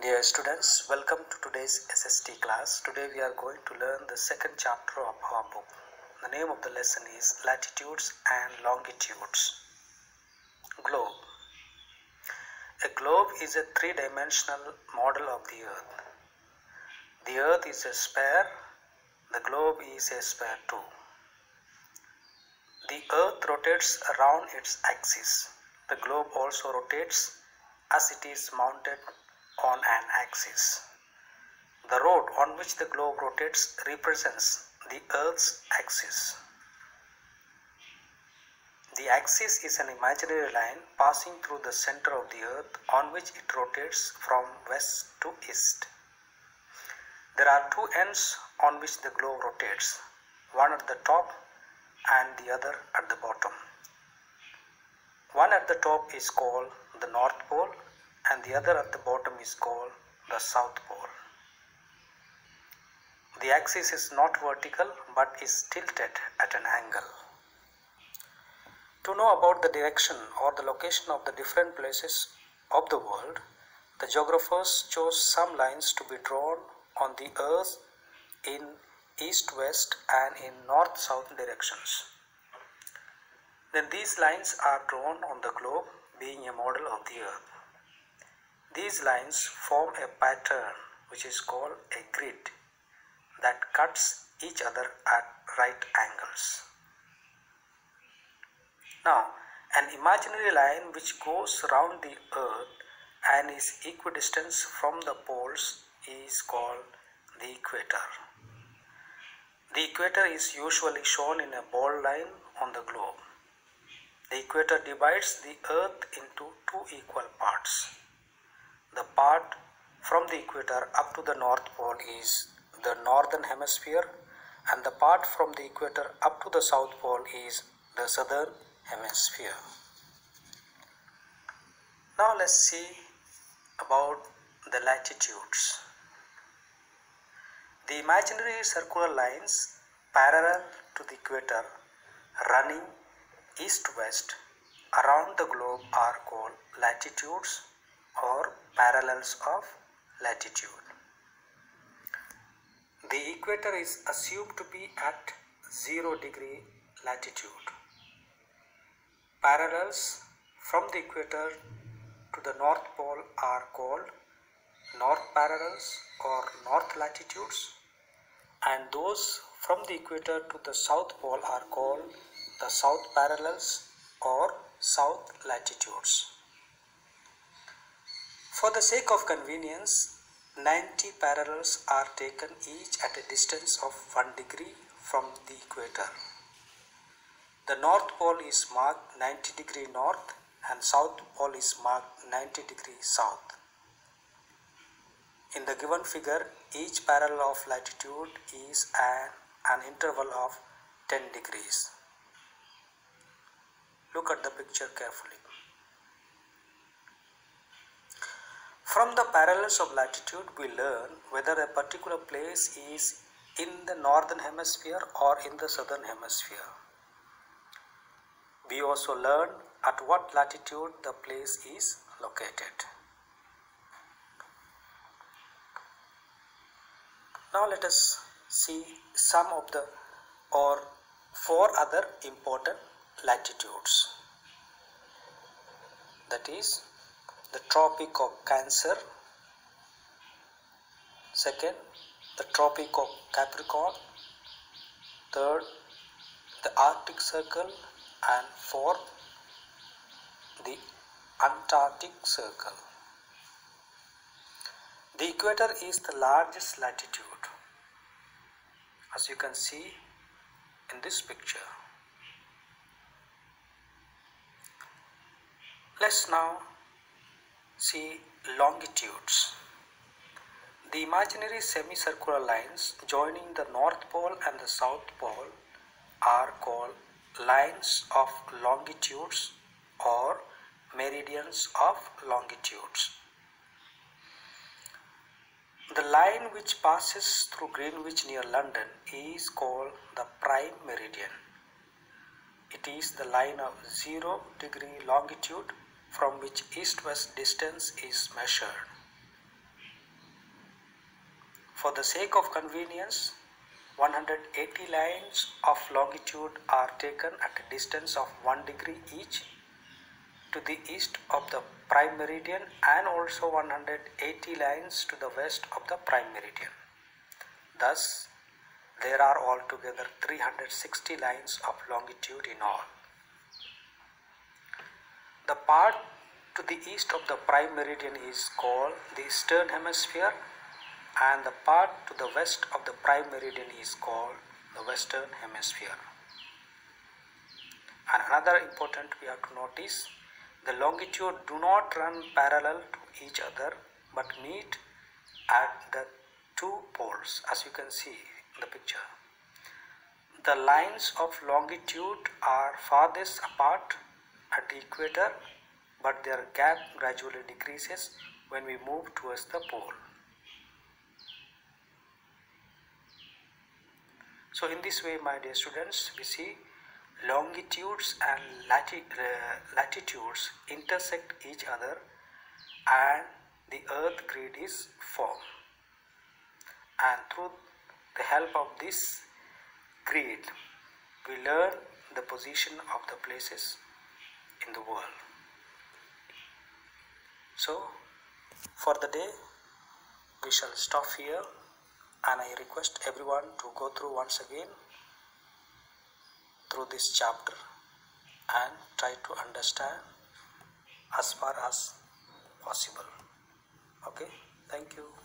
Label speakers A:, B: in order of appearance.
A: Dear students, welcome to today's SST class. Today we are going to learn the second chapter of our book. The name of the lesson is Latitudes and Longitudes. Globe. A globe is a three-dimensional model of the Earth. The Earth is a sphere. The globe is a sphere too. The Earth rotates around its axis. The globe also rotates as it is mounted on an axis. The road on which the globe rotates represents the Earth's axis. The axis is an imaginary line passing through the center of the Earth on which it rotates from west to east. There are two ends on which the globe rotates, one at the top and the other at the bottom. One at the top is called the North Pole and the other at the bottom is called the South Pole. The axis is not vertical but is tilted at an angle. To know about the direction or the location of the different places of the world, the geographers chose some lines to be drawn on the Earth in east-west and in north-south directions. Then these lines are drawn on the globe, being a model of the Earth. These lines form a pattern which is called a grid that cuts each other at right angles. Now, an imaginary line which goes round the Earth and is equidistant from the poles is called the equator. The equator is usually shown in a bold line on the globe. The equator divides the Earth into two equal parts. The part from the equator up to the North Pole is the northern hemisphere, and the part from the equator up to the South Pole is the southern hemisphere. Now let's see about the latitudes. The imaginary circular lines parallel to the equator running east-west around the globe are called latitudes or parallels of latitude. The equator is assumed to be at 0 degree latitude. Parallels from the equator to the North Pole are called north parallels or north latitudes, and those from the equator to the South Pole are called the south parallels or south latitudes. For the sake of convenience, 90 parallels are taken each at a distance of 1 degree from the equator. The North Pole is marked 90 degree north and South Pole is marked 90 degree south. In the given figure, each parallel of latitude is an interval of 10 degrees. Look at the picture carefully. From the parallels of latitude, we learn whether a particular place is in the northern hemisphere or in the southern hemisphere. We also learn at what latitude the place is located. Now let us see some of the or 4 other important latitudes. That is the Tropic of Cancer, second, the Tropic of Capricorn, third, the Arctic Circle, and fourth, the Antarctic Circle. The equator is the largest latitude, as you can see in this picture. Let's now see longitudes. The imaginary semicircular lines joining the North Pole and the South Pole are called lines of longitudes or meridians of longitudes. The line which passes through Greenwich near London is called the prime meridian. It is the line of 0 degree longitude from which east-west distance is measured. For the sake of convenience, 180 lines of longitude are taken at a distance of 1 degree each to the east of the prime meridian and also 180 lines to the west of the prime meridian. Thus, there are altogether 360 lines of longitude in all. The part to the east of the prime meridian is called the eastern hemisphere, and the part to the west of the prime meridian is called the western hemisphere. And another important we have to notice, the longitude do not run parallel to each other but meet at the two poles, as you can see in the picture. The lines of longitude are farthest apart at the equator, but their gap gradually decreases when we move towards the pole. So in this way, my dear students, we see longitudes and latitudes intersect each other and the earth grid is formed. And through the help of this grid, we learn the position of the places in the world. So for the day, we shall stop here, and I request everyone to go through once again through this chapter and try to understand as far as possible. Okay, thank you.